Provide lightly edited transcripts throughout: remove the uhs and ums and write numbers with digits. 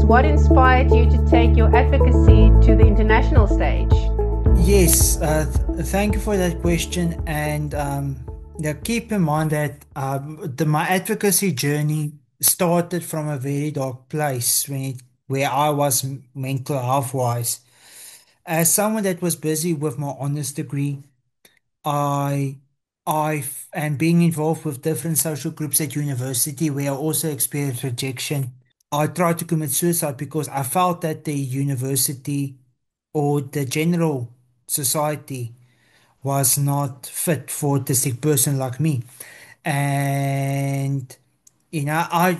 what inspired you to take your advocacy to the international stage? Yes, thank you for that question. And yeah, keep in mind that my advocacy journey started from a very dark place where I was mental health wise. As someone that was busy with my honors degree, I and being involved with different social groups at university where I also experienced rejection. I tried to commit suicide because I felt that the university or the general society was not fit for a autistic person like me. And I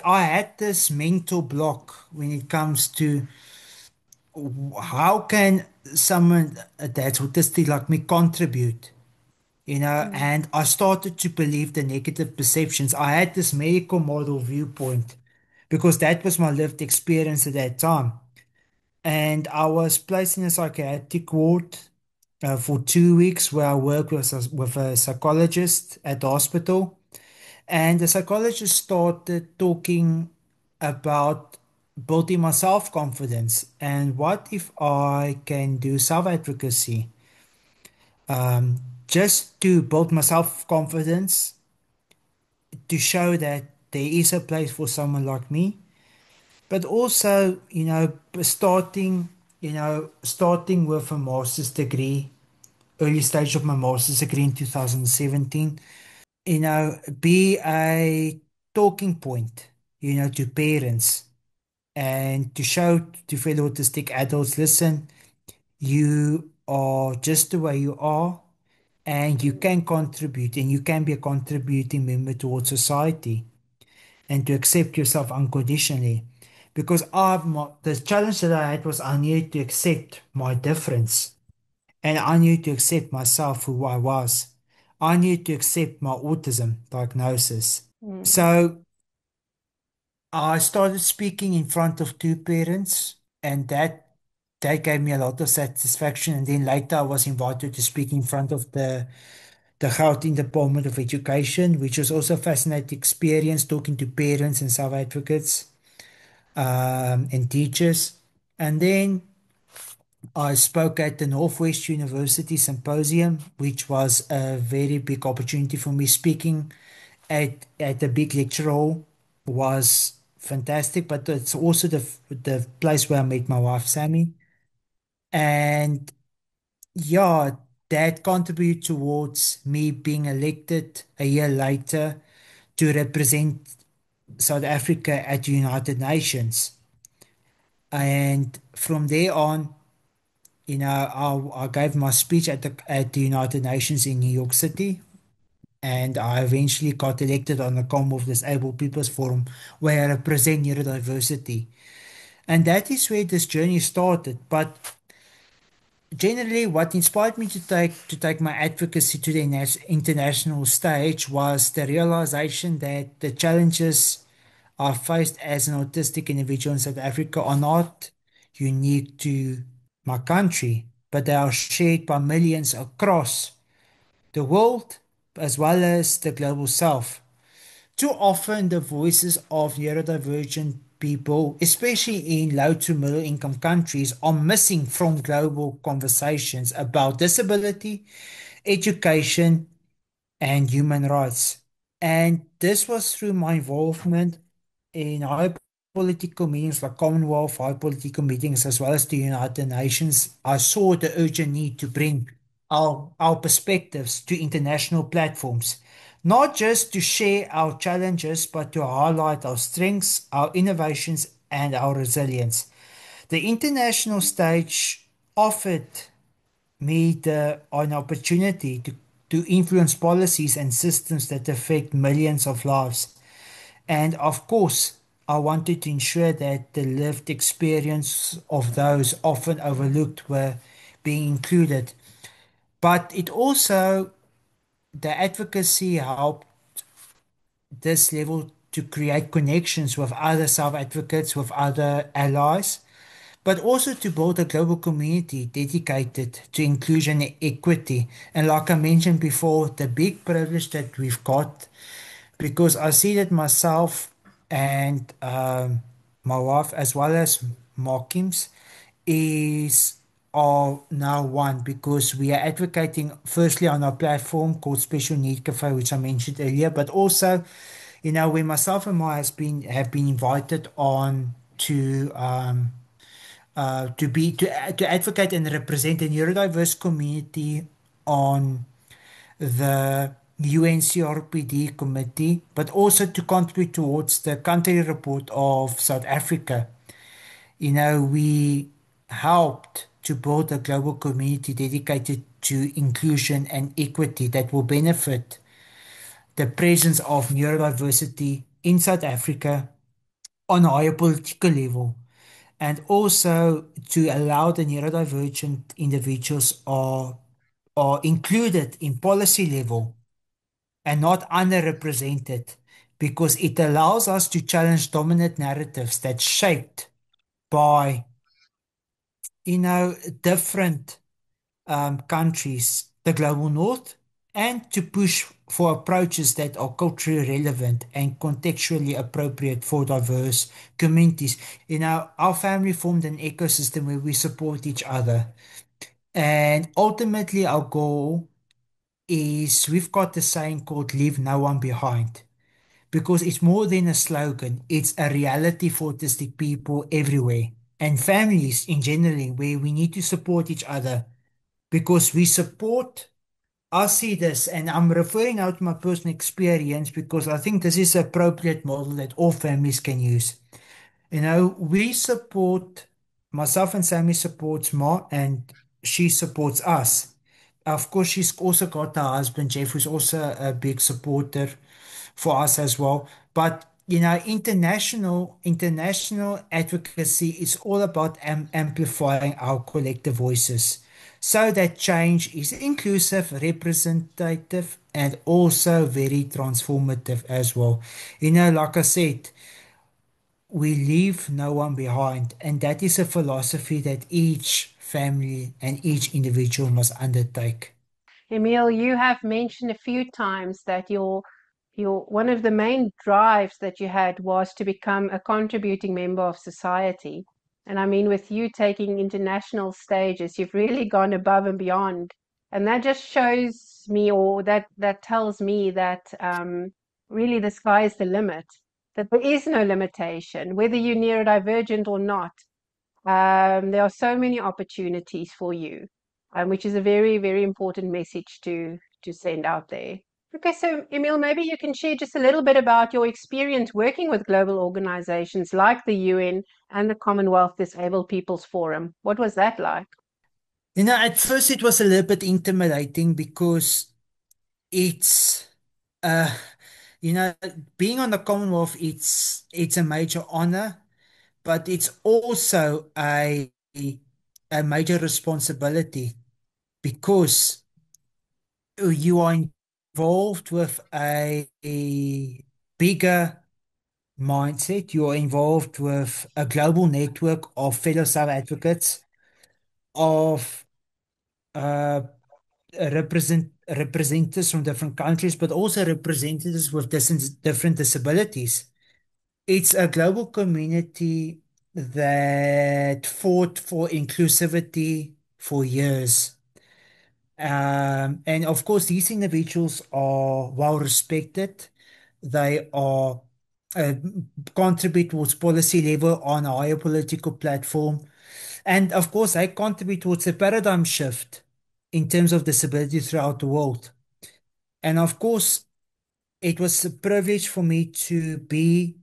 had this mental block when it comes to how can someone that's autistic like me contribute, Mm, and I started to believe the negative perceptions. I had this medical model viewpoint because that was my lived experience at that time. And I was placed in a psychiatric ward for 2 weeks where I worked with a psychologist at the hospital. And the psychologist started talking about building my self-confidence and what if I can do self-advocacy just to build my self-confidence to show that there is a place for someone like me, but also, starting with a master's degree, early stage of my master's degree in 2017, be a talking point, to parents and to show to fellow autistic adults, listen, you are just the way you are, and you mm, can contribute and you can be a contributing member towards society and to accept yourself unconditionally. Because the challenge that I had was I needed to accept my difference and I needed to accept myself who I was. I needed to accept my autism diagnosis. mm, So I started speaking in front of two parents, and that gave me a lot of satisfaction. And then later I was invited to speak in front of the Gauteng Department of Education, which was also a fascinating experience talking to parents and self-advocates and teachers. And then I spoke at the Northwest University Symposium, which was a very big opportunity for me. Speaking at the big lecture hall was fantastic, but it's also the place where I met my wife, Sammy. And yeah, that contributed towards me being elected a year later to represent South Africa at the United Nations. And from there on, I gave my speech at the United Nations in New York City, and I eventually got elected on the Commonwealth Disabled People's Forum, where I represent neurodiversity. And that is where this journey started. But generally, what inspired me to take my advocacy to the international stage was the realization that the challenges I faced as an autistic individual in South Africa are not unique to my country, but they are shared by millions across the world as well as the global south. Too often, the voices of neurodivergent people, especially in low to middle income countries, are missing from global conversations about disability, education, and human rights. And this was through my involvement in high political meetings like Commonwealth, high political meetings, as well as the United Nations. I saw the urgent need to bring our perspectives to international platforms, not just to share our challenges, but to highlight our strengths, our innovations, and our resilience. The international stage offered me an opportunity to influence policies and systems that affect millions of lives. And of course, I wanted to ensure that the lived experience of those often overlooked were being included. But it also, the advocacy helped this level to create connections with other self advocates, with other allies, but also to build a global community dedicated to inclusion and equity. And like I mentioned before, the big privilege that we've got, because I see that myself and my wife, as well as Markim's, is are now one because we are advocating firstly on our platform called Special Need Cafe, which I mentioned earlier, but also, when myself and Maya have been invited on to advocate and represent the neurodiverse community on the UNCRPD committee, but also to contribute towards the country report of South Africa. We helped to build a global community dedicated to inclusion and equity that will benefit the presence of neurodiversity in South Africa on a higher political level, and also to allow the neurodivergent individuals are included in policy level and not underrepresented, because it allows us to challenge dominant narratives that's shaped by you know different countries, the global north, and to push for approaches that are culturally relevant and contextually appropriate for diverse communities. Our family formed an ecosystem where we support each other. And ultimately, our goal is we've got the saying called leave no one behind, because it's more than a slogan, it's a reality for autistic people everywhere and families in general, where we need to support each other because we support. I see this, and I'm referring out to my personal experience because I think this is an appropriate model that all families can use. We support, myself and Sammy supports Ma, and she supports us. Of course, she's also got her husband, Jeff, who's also a big supporter for us as well. But international advocacy is all about amplifying our collective voices so that change is inclusive, representative, and also very transformative as well. Like I said, we leave no one behind, and that is a philosophy that each family and each individual must undertake. Emil, you have mentioned a few times that your one of the main drives that you had was to become a contributing member of society. And I mean, with you taking international stages, you've really gone above and beyond. And that just shows me, or that tells me that really the sky is the limit, that there is no limitation, whether you're neurodivergent or not. There are so many opportunities for you, which is a very, very important message to send out there. Okay, so Emil, maybe you can share just a little bit about your experience working with global organizations like the UN and the Commonwealth Disabled Peoples Forum. What was that like? At first it was a little bit intimidating because it's, uh, you know, being on the Commonwealth, it's a major honor, but it's also a major responsibility because you are involved with a bigger mindset. You are involved with a global network of fellow South advocates, of uh, representatives from different countries, but also representatives with different disabilities. It's a global community that fought for inclusivity for years. And of course, these individuals are well respected. They are uh, contribute towards policy level on a higher political platform. And of course, they contribute towards a paradigm shift in terms of disability throughout the world. And of course, it was a privilege for me to be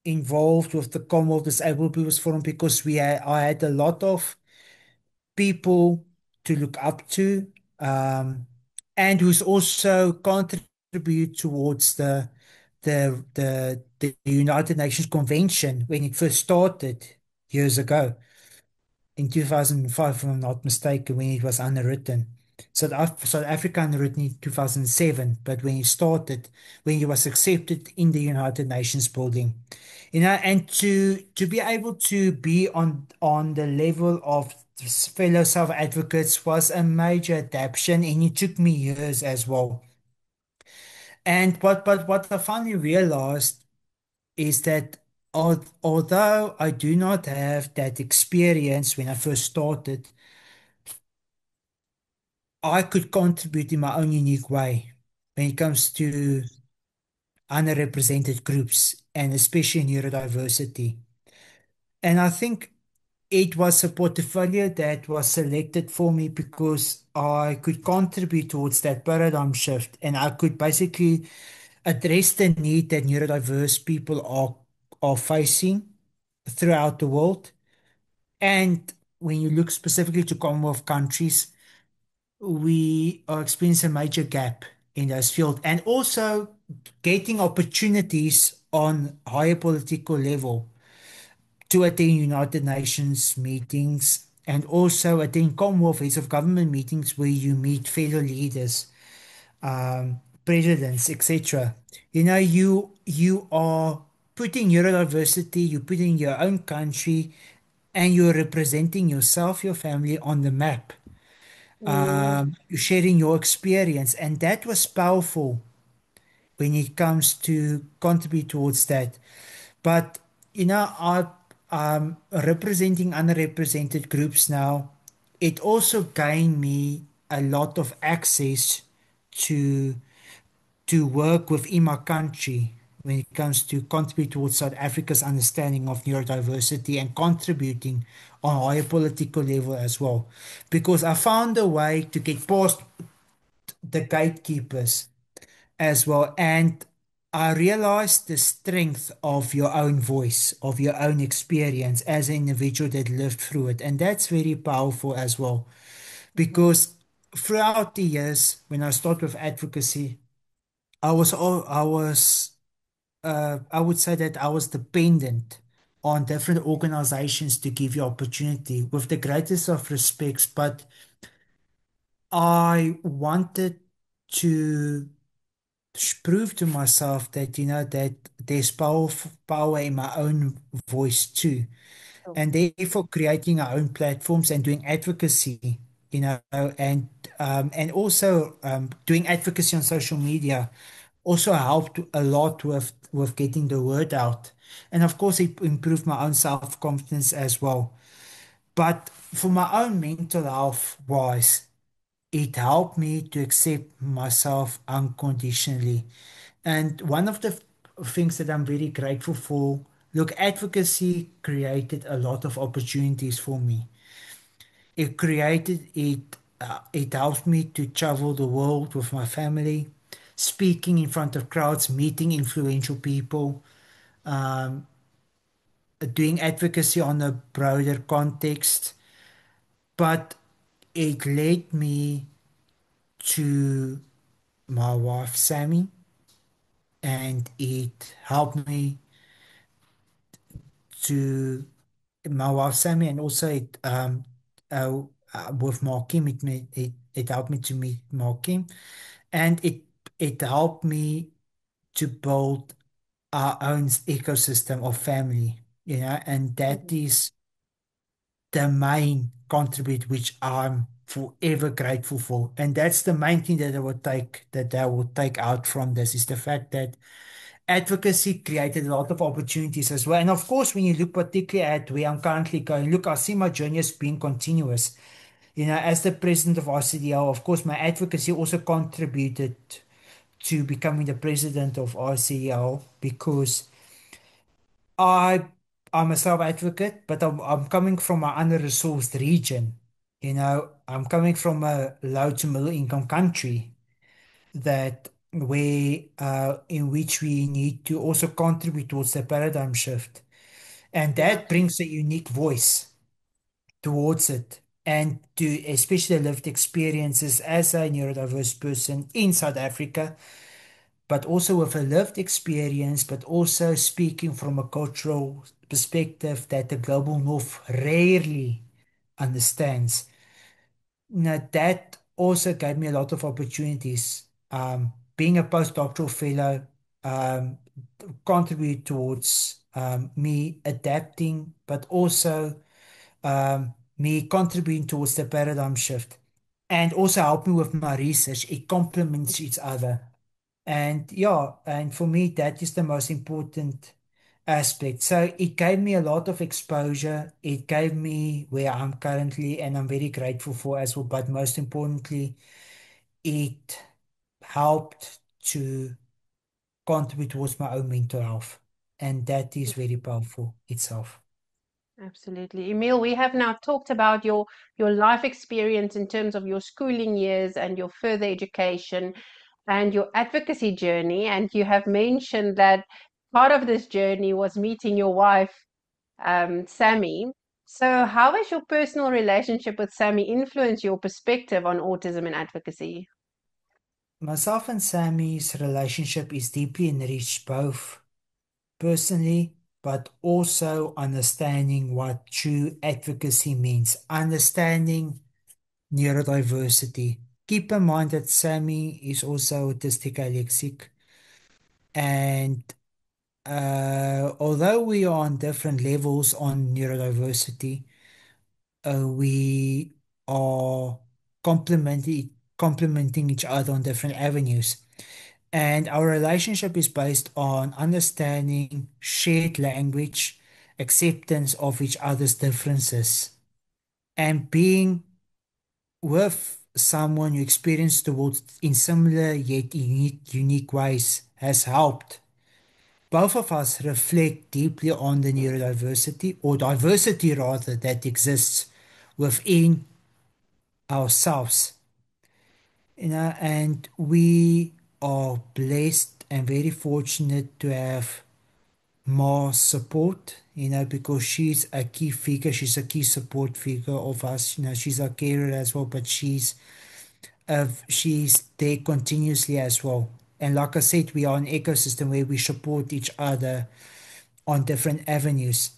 involved with the Commonwealth Disabled People's Forum because I had a lot of people to look up to, um, and who's also contribute towards the United Nations Convention when it first started years ago in 2005, if I'm not mistaken, when it was underwritten. South Africa underwritten in 2007, but when it started, when it was accepted in the United Nations building, and to be able to be on the level of fellow South advocates was a major adaptation, and it took me years as well. And what I finally realized is that Although I do not have that experience when I first started, I could contribute in my own unique way when it comes to underrepresented groups and especially neurodiversity. And I think it was a portfolio that was selected for me because I could contribute towards that paradigm shift and I could basically address the need that neurodiverse people are facing throughout the world. And when you look specifically to Commonwealth countries, we are experiencing a major gap in those fields and also getting opportunities on higher political level to attend United Nations meetings and also attend Commonwealth Heads of Government meetings where you meet fellow leaders, presidents, etc. You are putting neurodiversity, you're putting your own country, and you're representing yourself, your family on the map. Mm, You're sharing your experience, and that was powerful when it comes to contribute towards that. But I representing underrepresented groups now. It also gained me a lot of access to work within my country when it comes to contribute towards South Africa's understanding of neurodiversity and contributing on a higher political level as well. Because I found a way to get past the gatekeepers as well. And I realized the strength of your own voice, of your own experience as an individual that lived through it. And that's very powerful as well. mhm, Because throughout the years, when I started with advocacy, I would say that I was dependent on different organizations to give you opportunity with the greatest of respects, but I wanted to prove to myself that that there's power in my own voice too, sure. and therefore creating our own platforms and doing advocacy, and also doing advocacy on social media also helped a lot with getting the word out, and of course it improved my own self-confidence as well. But for my own mental health wise, it helped me to accept myself unconditionally. And one of the things that I'm very grateful for, look, advocacy created a lot of opportunities for me. It helped me to travel the world with my family, speaking in front of crowds, meeting influential people, doing advocacy on a broader context. But it led me to my wife, Sammy, and it helped me to my wife Sammy, and also uh, with Markim, it helped me to meet Markim, and it helped me to build our own ecosystem of family, and that Mhm. is the main contribute which I'm forever grateful for. And that's the main thing that I would take out from this is the fact that advocacy created a lot of opportunities as well. And of course, when you look particularly at where I'm currently going, look, I see my journey as being continuous. As the president of RCDL, of course, my advocacy also contributed to becoming the president of RCDL because I I'm a self-advocate, but I'm coming from an under-resourced region. I'm coming from a low to middle income country that where in which we need to also contribute towards the paradigm shift. And Yeah. that brings a unique voice towards it. And to especially the lived experiences as a neurodiverse person in South Africa, but also with a lived experience, but also speaking from a cultural perspective that the global north rarely understands. Now, that also gave me a lot of opportunities. Being a postdoctoral fellow um, contribute towards me adapting, but also me contributing towards the paradigm shift and also help me with my research. It complements each other. And yeah, and for me, that is the most important aspect. So it gave me a lot of exposure. It gave me where I'm currently, and I'm very grateful for as well. But most importantly, it helped to contribute towards my own mental health. And that is very powerful itself. Absolutely. Emil, we have now talked about your life experience in terms of your schooling years and your further education and your advocacy journey. And you have mentioned that part of this journey was meeting your wife, Sammy. So, how has your personal relationship with Sammy influenced your perspective on autism and advocacy? Myself and Sammy's relationship is deeply enriched both personally, but also understanding what true advocacy means, understanding neurodiversity. Keep in mind that Sammy is also autistic dyslexic, and although we are on different levels on neurodiversity, we are complementing each other on different avenues. And our relationship is based on understanding, shared language, acceptance of each other's differences, and being with someone you experience the world in similar yet unique ways has helped both of us reflect deeply on the neurodiversity or diversity rather that exists within ourselves. And we are blessed and very fortunate to have more support, because she's a key figure, she's a key support figure of us. She's a carer as well, but she's there continuously as well. And like I said, we are an ecosystem where we support each other on different avenues.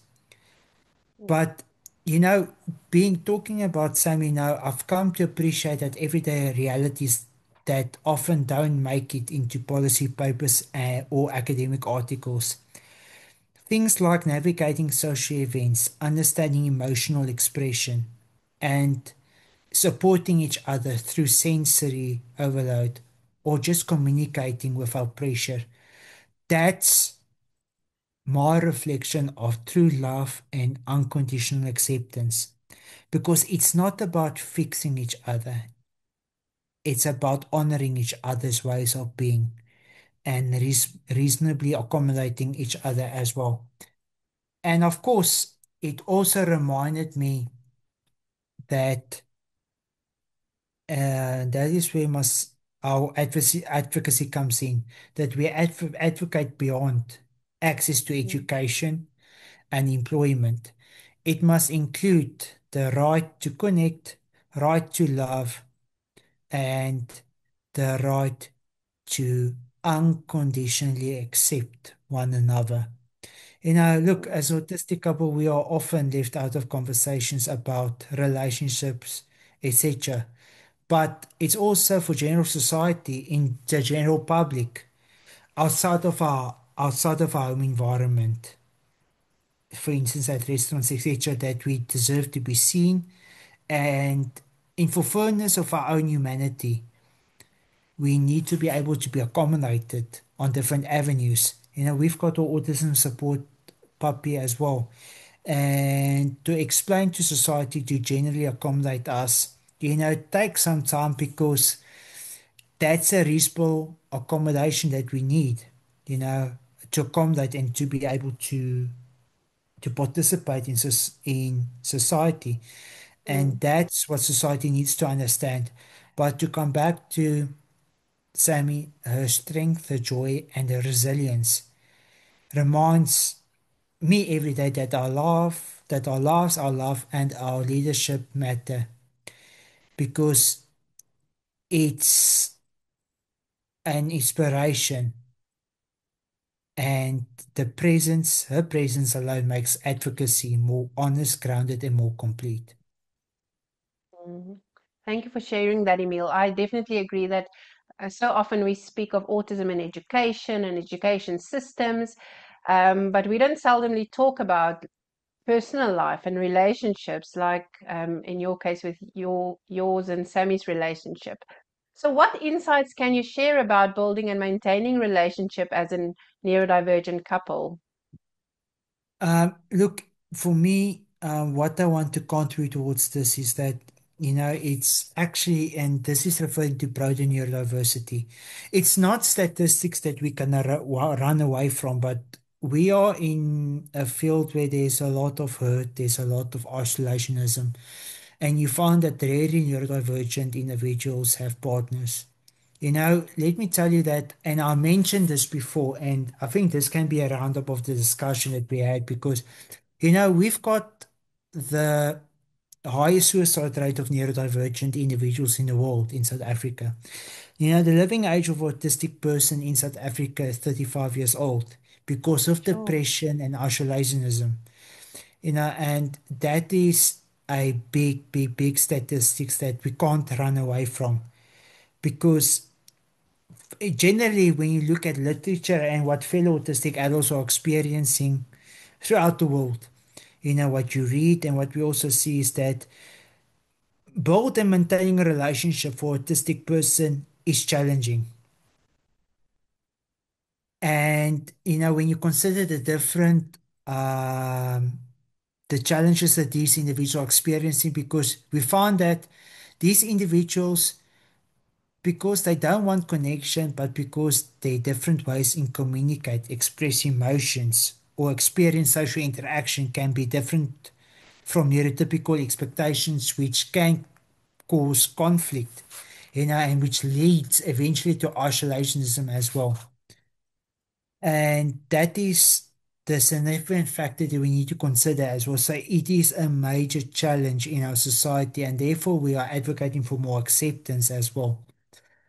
But you know, being talking about Sammy now, I've come to appreciate that everyday realities that often don't make it into policy papers or academic articles. Things like navigating social events, understanding emotional expression, and supporting each other through sensory overload, or just communicating without pressure. That's my reflection of true love and unconditional acceptance. Because it's not about fixing each other, it's about honoring each other's ways of being and reasonably accommodating each other as well. And of course, it also reminded me that that is where must our advocacy comes in, that we advocate beyond access to Mm, education and employment. It must include the right to connect, right to love, and the right to unconditionally accept one another. Look, mm, as autistic couple, we are often left out of conversations about relationships, etc. But it's also for general society, in the general public, outside of our home environment. For instance, at restaurants, etc., that we deserve to be seen, and in fulfillment of our own humanity, we need to be able to be accommodated on different avenues. We've got our autism support puppy as well. And to explain to society to generally accommodate us, it takes some time because that's a reasonable accommodation that we need, you know, to accommodate and to be able to participate in society. And mm, that's what society needs to understand. But to come back to Sammy, her strength, her joy, and her resilience reminds me every day that our lives, our love, and our leadership matter because it's an inspiration, and her presence alone makes advocacy more honest, grounded, and more complete. mm. Thank you for sharing that, Emil. I definitely agree that so often we speak of autism in education and education systems, but we don't seldomly talk about personal life and relationships, like in your case with yours and Sammy's relationship. So, what insights can you share about building and maintaining relationship as a neurodivergent couple? Look, for me, what I want to contribute towards this is that, it's actually, and this is referring to broader neurodiversity. It's not statistics that we can run away from, but we are in a field where there's a lot of hurt, there's a lot of isolationism, and you find that rarely neurodivergent individuals have partners. Let me tell you that, and I mentioned this before, and I think this can be a roundup of the discussion that we had because, we've got the highest suicide rate of neurodivergent individuals in the world in South Africa. The living age of autistic person in South Africa is 35 years old because of Sure. depression and isolationism. And that is a big, big, big statistics that we can't run away from because generally, when you look at literature and what fellow autistic adults are experiencing throughout the world, what you read and what we also see is that build and maintaining a relationship for autistic person is challenging. And, when you consider um, the challenges that these individuals are experiencing, because we found that these individuals because they don't want connection, but because their different ways in communicate, express emotions, or experience social interaction can be different from neurotypical expectations, which can cause conflict, and which leads eventually to isolationism as well. And that is the significant factor that we need to consider as well. So it is a major challenge in our society, and therefore we are advocating for more acceptance as well.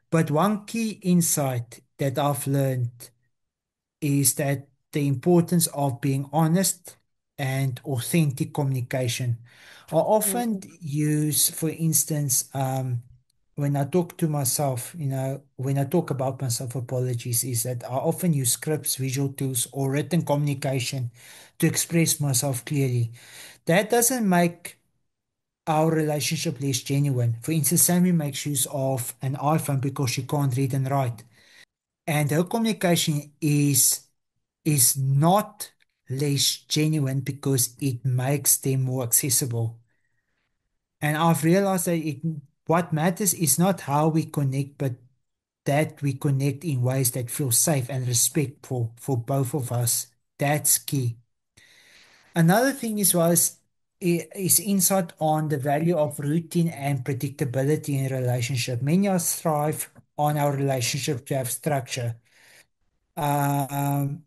But one key insight that I've learned is that the importance of being honest and authentic communication. I often Mm. use, for instance, when I talk to myself, when I talk about myself, apologies, is that I often use scripts, visual tools, or written communication to express myself clearly. That doesn't make our relationship less genuine. For instance, Sammy makes use of an iPhone because she can't read and write. And her communication is not less genuine because it makes them more accessible. And I've realized that what matters is not how we connect, but that we connect in ways that feel safe and respectful for both of us. That's key. Another thing is insight on the value of routine and predictability in a relationship. Many of us thrive on our relationship to have structure. Um,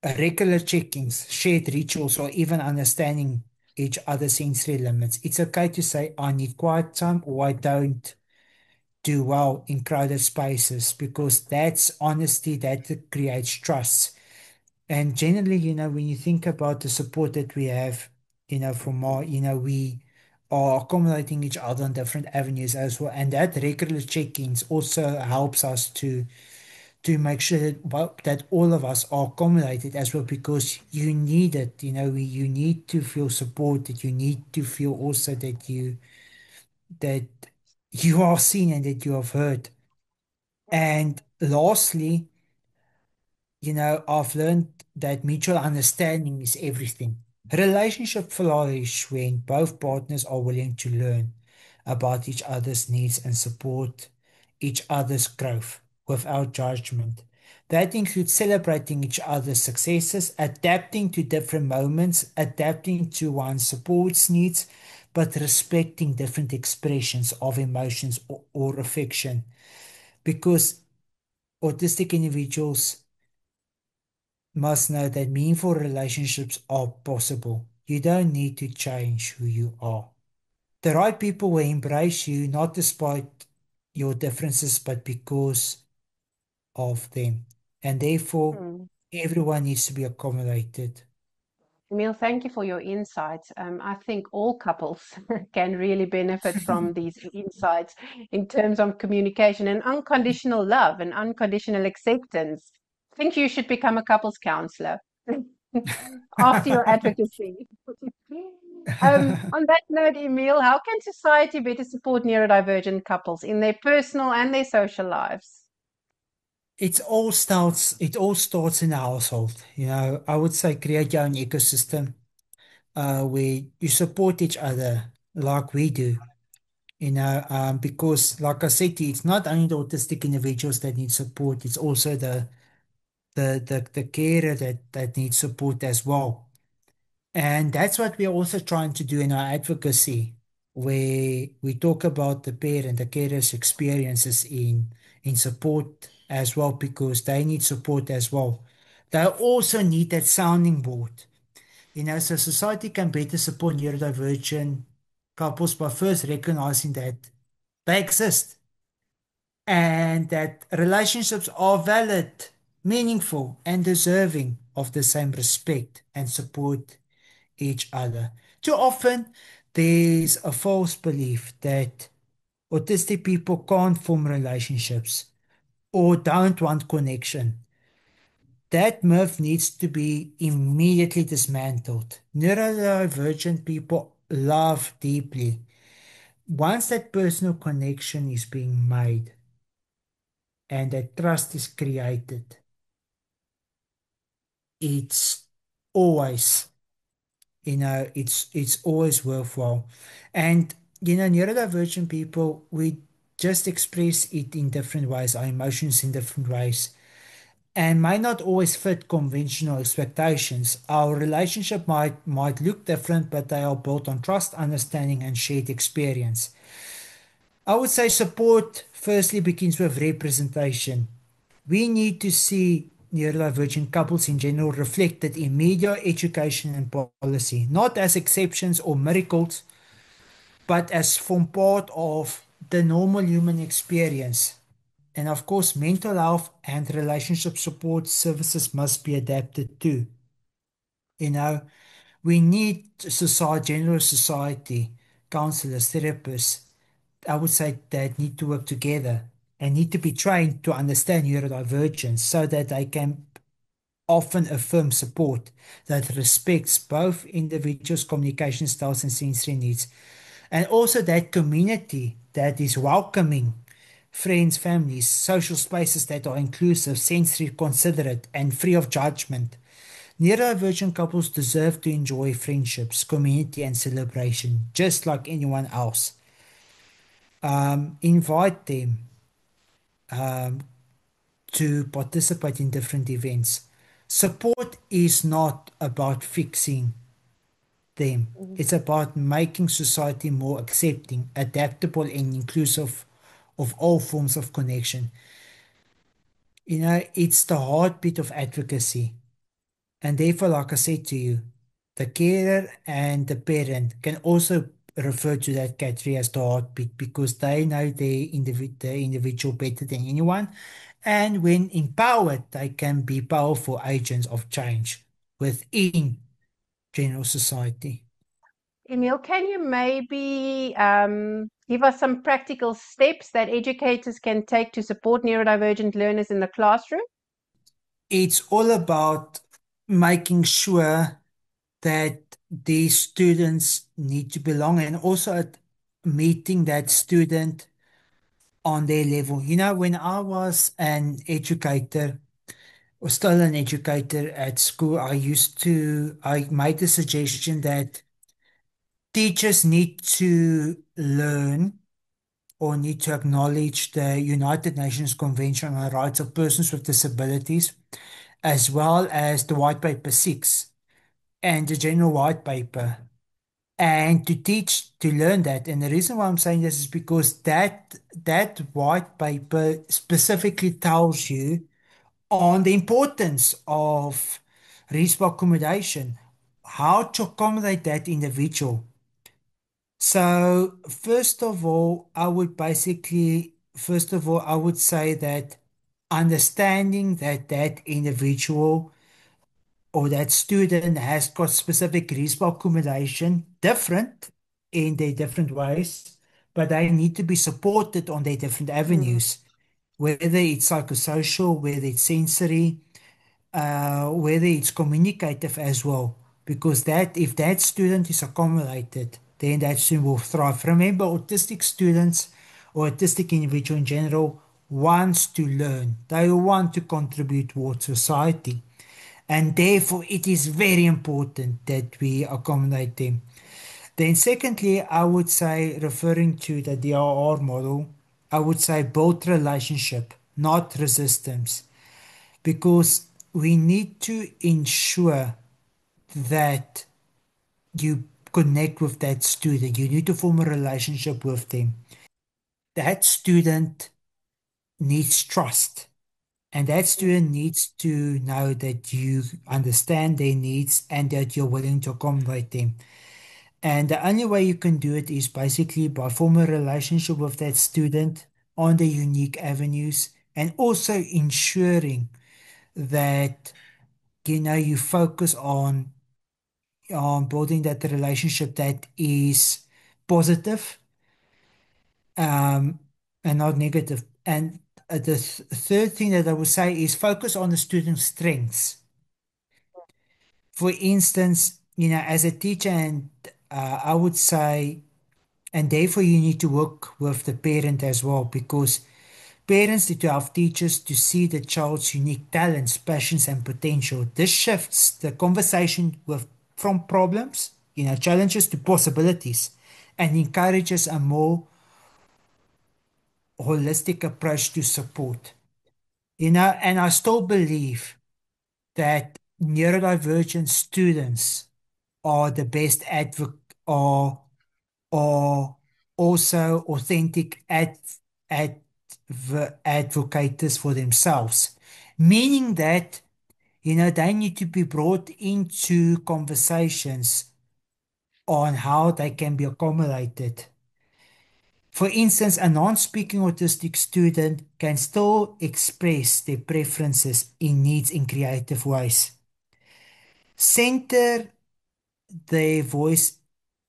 Regular check-ins, shared rituals, or even understanding each other's sensory limits. It's okay to say, I need quiet time or I don't do well in crowded spaces because that's honesty that creates trust. And generally, when you think about the support that we have, from our, we are accommodating each other on different avenues as well. And that regular check-ins also helps us to make sure that that all of us are accommodated as well because you need it. You need to feel supported. You need to feel also that you are seen and that you have heard. And lastly, I've learned that mutual understanding is everything. Relationship flourish when both partners are willing to learn about each other's needs and support each other's growth without judgment. That includes celebrating each other's successes, adapting to different moments, adapting to one's support's needs, but respecting different expressions of emotions or affection. Because autistic individuals must know that meaningful relationships are possible. You don't need to change who you are. The right people will embrace you not despite your differences, but because of them. And therefore, Mm. everyone needs to be accommodated. Emil, thank you for your insights. I think all couples can really benefit from these insights in terms of communication and unconditional love and unconditional acceptance. I think you should become a couples counselor after your advocacy. On that note, Emil, how can society better support neurodivergent couples in their personal and their social lives? it all starts in the household. I would say create your own ecosystem where you support each other like we do. Because like I said to you, it's not only the autistic individuals that need support, it's also the carer that needs support as well. And that's what we're also trying to do in our advocacy, where we talk about the parent, the carer's experiences in support as well, because they need support as well. They also need that sounding board. So society can better support neurodivergent couples by first recognizing that they exist and that relationships are valid, meaningful, and deserving of the same respect and support each other. Too often, there's a false belief that autistic people can't form relationships or don't want connection. That myth needs to be immediately dismantled. Neurodivergent people love deeply. Once that personal connection is being made and that trust is created, it's always it's always worthwhile. And neurodivergent people, we just express it in different ways, our emotions in different ways, and might not always fit conventional expectations. Our relationship might look different, but they are built on trust, understanding, and shared experience. I would say support firstly begins with representation. We need to see neurodivergent couples in general reflected in media, education, and policy, not as exceptions or miracles, but as form part of the normal human experience. And of course, mental health and relationship support services must be adapted too. You know, we need society, general society, counselors, therapists, I would say that need to work together and need to be trained to understand neurodivergence so that they can often affirm support that respects both individuals' communication styles and sensory needs, and also that community that is welcoming, friends, families, social spaces that are inclusive, sensory considerate, and free of judgment. Neurodivergent couples deserve to enjoy friendships, community, and celebration just like anyone else. Invite them to participate in different events. Support is not about fixing them. Mhm. It's about making society more accepting, adaptable, and inclusive of all forms of connection. It's the heartbeat of advocacy. And therefore, like I said to you, the carer and the parent can also refer to that category as the heartbeat because they know the individual better than anyone. And when empowered, they can be powerful agents of change within general society. Emil, can you maybe give us some practical steps that educators can take to support neurodivergent learners in the classroom? It's all about making sure that these students need to belong and also at meeting that student on their level. When I was an educator or still an educator at school, I made the suggestion that teachers need to learn or need to acknowledge the United Nations Convention on the Rights of Persons with Disabilities, as well as the White Paper 6 and the General White Paper. And to learn that. And the reason why I'm saying this is because that white paper specifically tells you on the importance of reasonable accommodation, how to accommodate that individual. So, first of all, I would say that understanding that that individual or that student has got specific reasonable accommodation, different in their different ways, but they need to be supported on their different Mm, avenues, whether it's psychosocial, whether it's sensory, whether it's communicative as well, because that if that student is accommodated, then that student will thrive. Remember, autistic students or autistic individual in general wants to learn. They want to contribute towards society. And therefore, it is very important that we accommodate them. Then, secondly, I would say, referring to the DRR model, I would say build relationship, not resistance, because we need to ensure that you connect with that student. You need to form a relationship with them. That student needs trust, and that student needs to know that you understand their needs and that you're willing to accommodate them. And the only way you can do it is basically by forming a relationship with that student on the unique avenues and also ensuring that you focus on building that relationship that is positive, um, and not negative. And the third thing that I would say is focus on the student's strengths. For instance, as a teacher, and I would say, and therefore you need to work with the parent as well, because parents need to have teachers to see the child's unique talents, passions, and potential. This shifts the conversation from problems, challenges to possibilities, and encourages a more holistic approach to support. And I still believe that neurodivergent students are the best are also authentic advocates for themselves, meaning that they need to be brought into conversations on how they can be accommodated. For instance, a non-speaking autistic student can still express their preferences in needs in creative ways. Center their voice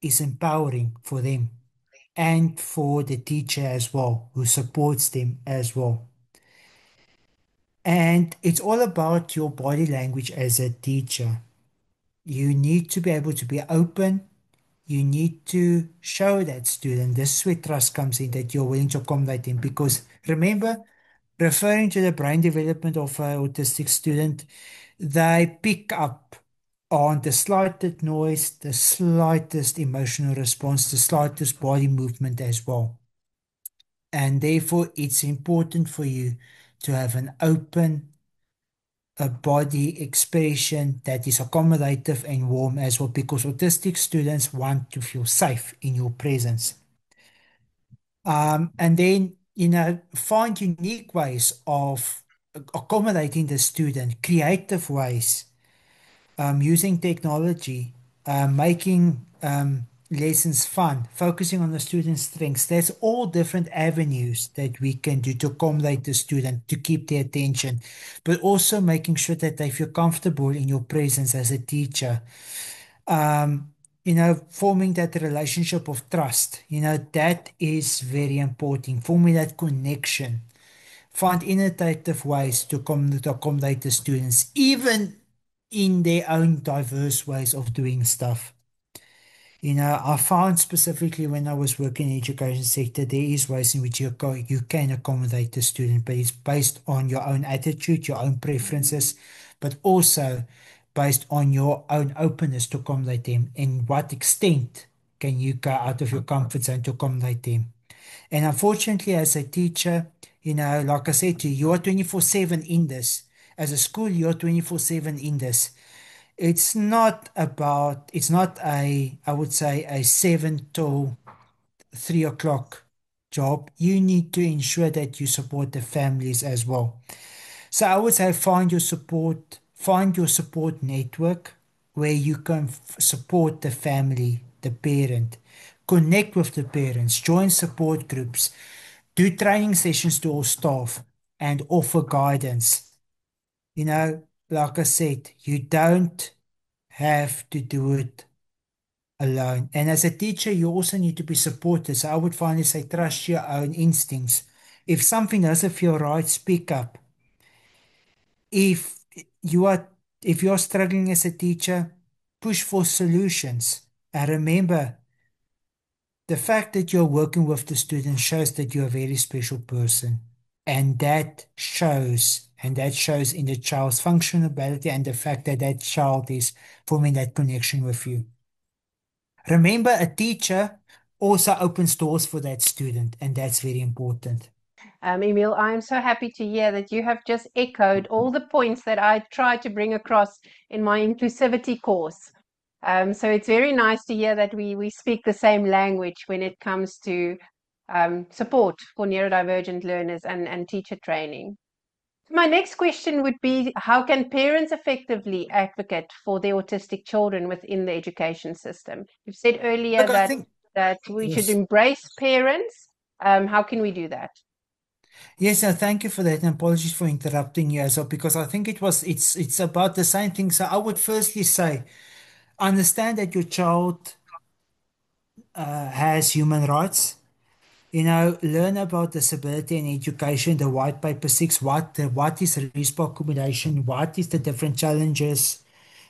is empowering for them and for the teacher as well, who supports them as well. And it's all about your body language as a teacher. You need to be able to be open. You need to show that student. This is where trust comes in, that you're willing to accommodate them. Because remember, referring to the brain development of an autistic student, they pick up on the slightest noise, the slightest emotional response, the slightest body movement as well. And therefore, it's important for you to have an open a body expression that is accommodative and warm as well, because autistic students want to feel safe in your presence. And then, find unique ways of accommodating the student, creative ways, using technology, making lessons fun, focusing on the student's strengths. That's all different avenues that we can do to accommodate the student, to keep their attention, but also making sure that they feel comfortable in your presence as a teacher. Forming that relationship of trust, that is very important. Forming that connection. Find innovative ways to accommodate the students, even in their own diverse ways of doing stuff. I found specifically when I was working in the education sector, there is ways in which you can accommodate the student, but it's based on your own attitude, your own preferences, but also based on your own openness to accommodate them. In what extent can you go out of your comfort zone to accommodate them? And unfortunately, as a teacher, like I said to you, you are 24/7 in this. As a school, you're 24/7 in this. It's not I would say, a 7 to 3 o'clock job. You need to ensure that you support the families as well. So I would say find your support network where you can support the family, the parent, connect with the parents, join support groups, do training sessions to all staff, and offer guidance. Like I said, you don't have to do it alone. And as a teacher, you also need to be supported. So I would finally say, trust your own instincts. If something doesn't feel right, speak up. If you are if you're struggling as a teacher, push for solutions. And remember, the fact that you're working with the students shows that you're a very special person. And that shows in the child's functional ability and the fact that that child is forming that connection with you. Remember, a teacher also opens doors for that student, and that's very important. Emil, I'm so happy to hear that you have just echoed all the points that I tried to bring across in my inclusivity course. So it's very nice to hear that we speak the same language when it comes to support for neurodivergent learners and teacher training. My next question would be, how can parents effectively advocate for their autistic children within the education system? You've said earlier Look, I that think, we should yes. embrace parents. How can we do that? Yes, thank you for that, and apologies for interrupting you as well, because I think it's about the same thing. So I would firstly say, understand that your child has human rights. Learn about disability and education, the white paper six, what is responsible accommodation, what is the different challenges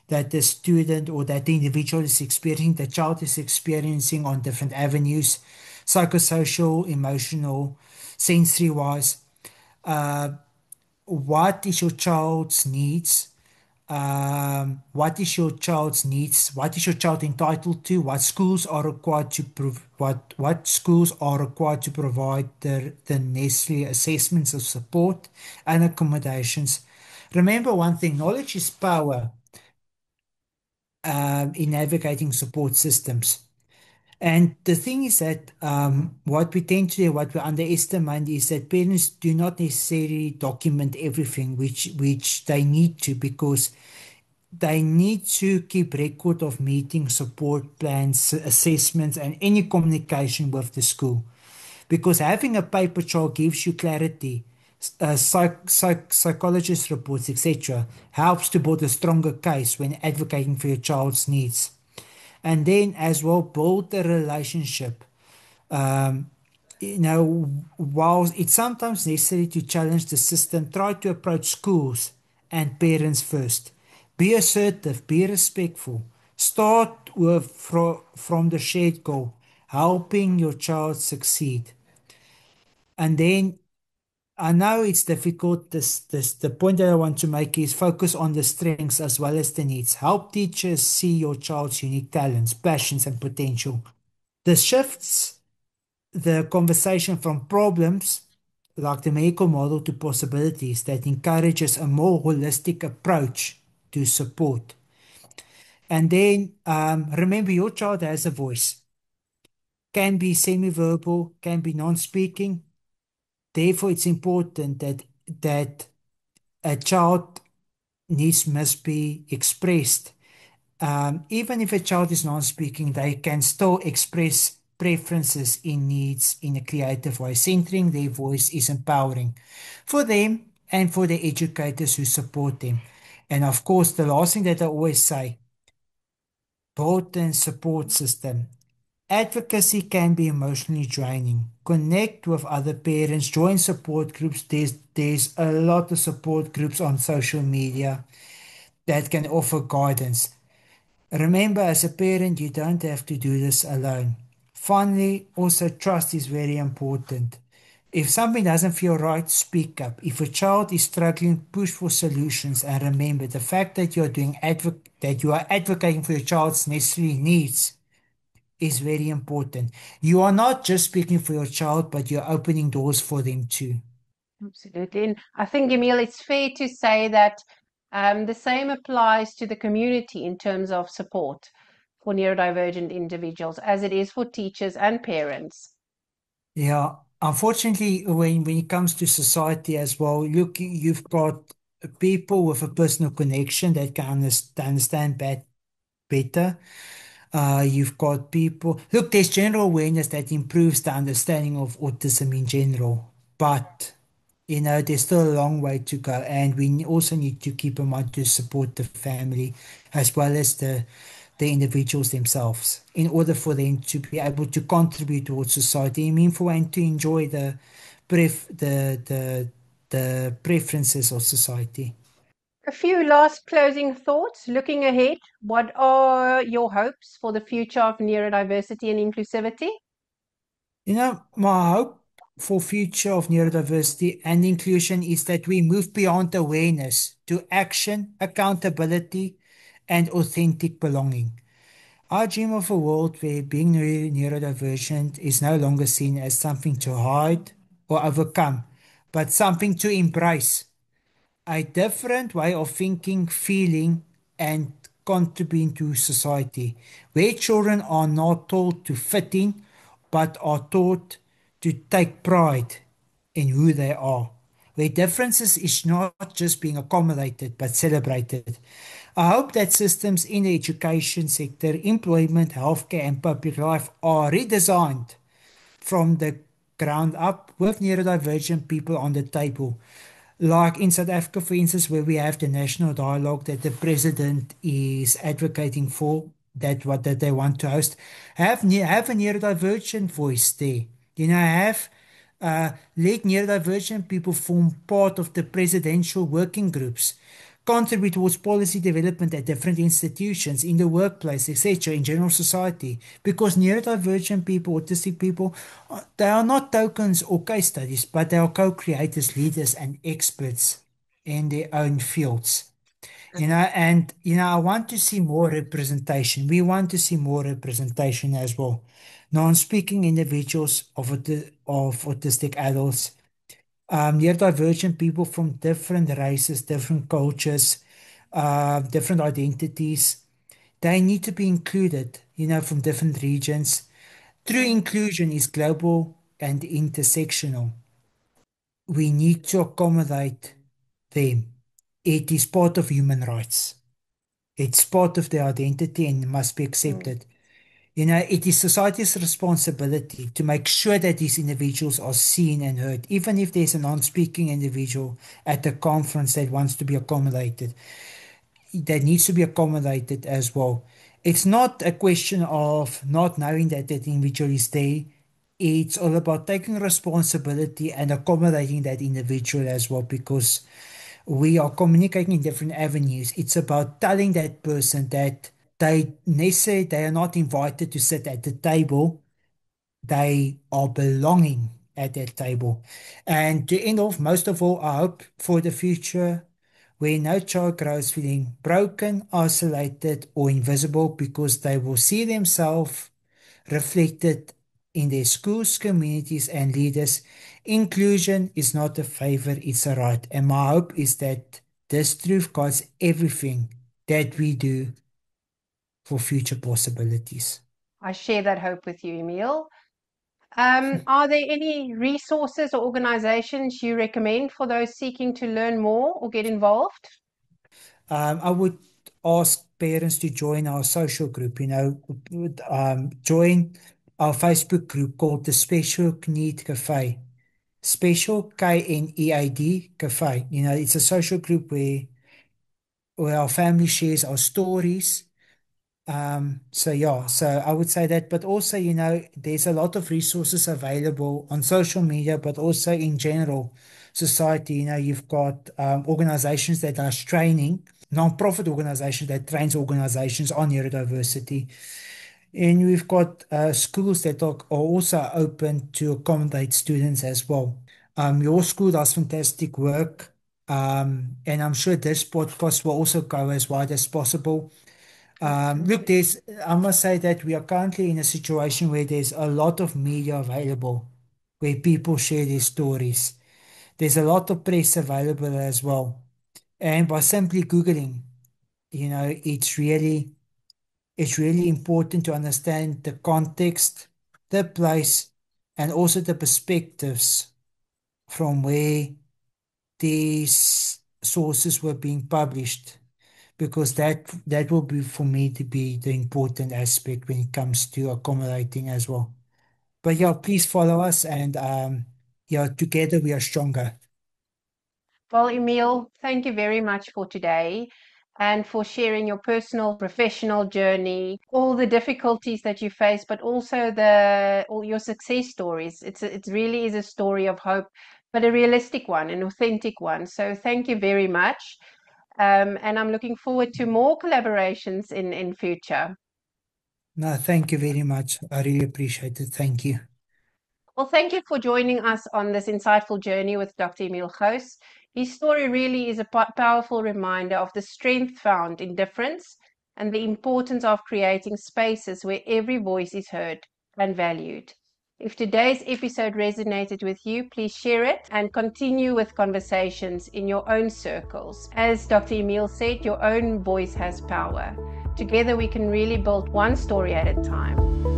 that the student or that the individual is experiencing, the child is experiencing on different avenues, psychosocial, emotional, sensory wise. What is your child's needs? What is your child's needs? What is your child entitled to? What schools are required to what schools are required to provide the necessary assessments of support and accommodations. Remember one thing, knowledge is power in navigating support systems. And the thing is that what we tend to do, what we underestimate, is that parents do not necessarily document everything which they need to, because they need to keep record of meetings, support plans, assessments, and any communication with the school. Because having a paper trail gives you clarity. Psychologist reports, etc., helps to build a stronger case when advocating for your child's needs. And then, as well, build a relationship. Um, while it's sometimes necessary to challenge the system, try to approach schools and parents first. Be assertive, be respectful. Start from the shared goal, helping your child succeed. And then I know it's difficult. The point that I want to make is focus on the strengths as well as the needs. Help teachers see your child's unique talents, passions, and potential. This shifts the conversation from problems like the medical model to possibilities that encourages a more holistic approach to support. And then remember, your child has a voice, can be semi-verbal, can be non-speaking. Therefore, it's important that a child needs must be expressed. Even if a child is non-speaking, they can still express preferences in needs in a creative way. Centering their voice is empowering for them and for the educators who support them. And of course, the last thing that I always say, build and support system. Advocacy can be emotionally draining. Connect with other parents, join support groups. There's a lot of support groups on social media that can offer guidance. Remember, as a parent, you don't have to do this alone. Finally, also trust is very important. If something doesn't feel right, speak up. If a child is struggling, push for solutions. And remember, the fact that that you are advocating for your child's necessary needs is very important. You are not just speaking for your child, but you're opening doors for them too. Absolutely. And I think, Emil, it's fair to say that the same applies to the community in terms of support for neurodivergent individuals as it is for teachers and parents. Yeah, unfortunately, when it comes to society as well, look, you've got people with a personal connection that can understand better. You've got people. Look, there's general awareness that improves the understanding of autism in general, but there's still a long way to go, and we also need to keep in mind to support the family as well as the individuals themselves in order for them to be able to contribute towards society, I mean, for and to enjoy pref the preferences of society. A few last closing thoughts. Looking ahead, what are your hopes for the future of neurodiversity and inclusivity? My hope. for future of neurodiversity and inclusion is that we move beyond awareness to action, accountability, and authentic belonging. I dream of a world where being neurodivergent is no longer seen as something to hide or overcome, but something to embrace. A different way of thinking, feeling, and contributing to society, where children are not taught to fit in, but are taught to take pride in who they are, where differences is not just being accommodated, but celebrated. I hope that systems in the education sector, employment, healthcare, and public life are redesigned from the ground up with neurodivergent people on the table. Like in South Africa, for instance, where we have the national dialogue that the president is advocating for, that they want to host, have a neurodivergent voice there. Have let neurodivergent people form part of the presidential working groups, contribute towards policy development at different institutions, in the workplace, etc., in general society. Because neurodivergent people, autistic people, they are not tokens or case studies, but they are co-creators, leaders, and experts in their own fields. I want to see more representation. We want to see more representation as well. Non-speaking individuals of autistic adults, neurodivergent people from different races, different cultures, different identities. They need to be included, from different regions. True Mm, inclusion is global and intersectional. We need to accommodate them. It is part of human rights. It's part of their identity and must be mm. accepted. It is society's responsibility to make sure that these individuals are seen and heard, even if there's a non-speaking individual at the conference that wants to be accommodated, that needs to be accommodated as well. It's not a question of not knowing that that individual is there. It's all about taking responsibility and accommodating that individual as well, because we are communicating in different avenues. It's about telling that person that they are not invited to sit at the table, they are belonging at that table. And to end off, most of all, I hope for the future where no child grows feeling broken, isolated, or invisible, because they will see themselves reflected in their schools, communities, and leaders. Inclusion is not a favor, it's a right. And my hope is that this truth guides everything that we do for future possibilities. I share that hope with you, Emil. Are there any resources or organizations you recommend for those seeking to learn more or get involved? I would ask parents to join our social group, join our Facebook group called the Special Need Cafe. Special KNEID Cafe. It's a social group where our family shares our stories. So yeah, so I would say that, but also, there's a lot of resources available on social media, but also in general society. You've got organizations that are training, non-profit organizations that trains organizations on neurodiversity. And we've got schools that are also open to accommodate students as well. Your school does fantastic work. And I'm sure this podcast will also go as wide as possible. Look, Absolutely. I must say that we are currently in a situation where there's a lot of media available, where people share their stories. There's a lot of press available as well. And by simply Googling, it's really important to understand the context, the place, and also the perspectives from where these sources were being published, because that will be for me to be the important aspect when it comes to accommodating as well. But yeah, please follow us, and yeah, together we are stronger. Well, Emil, thank you very much for today and for sharing your personal, professional journey, all the difficulties that you face, but also all your success stories. It really is a story of hope, but a realistic one, an authentic one. So thank you very much. And I'm looking forward to more collaborations in future. No, thank you very much. I really appreciate it. Thank you. Well, thank you for joining us on this insightful journey with Dr. Emil Gous. His story really is a powerful reminder of the strength found in difference and the importance of creating spaces where every voice is heard and valued. If today's episode resonated with you, please share it and continue with conversations in your own circles. As Dr. Emil said, your own voice has power. Together we can really build one story at a time.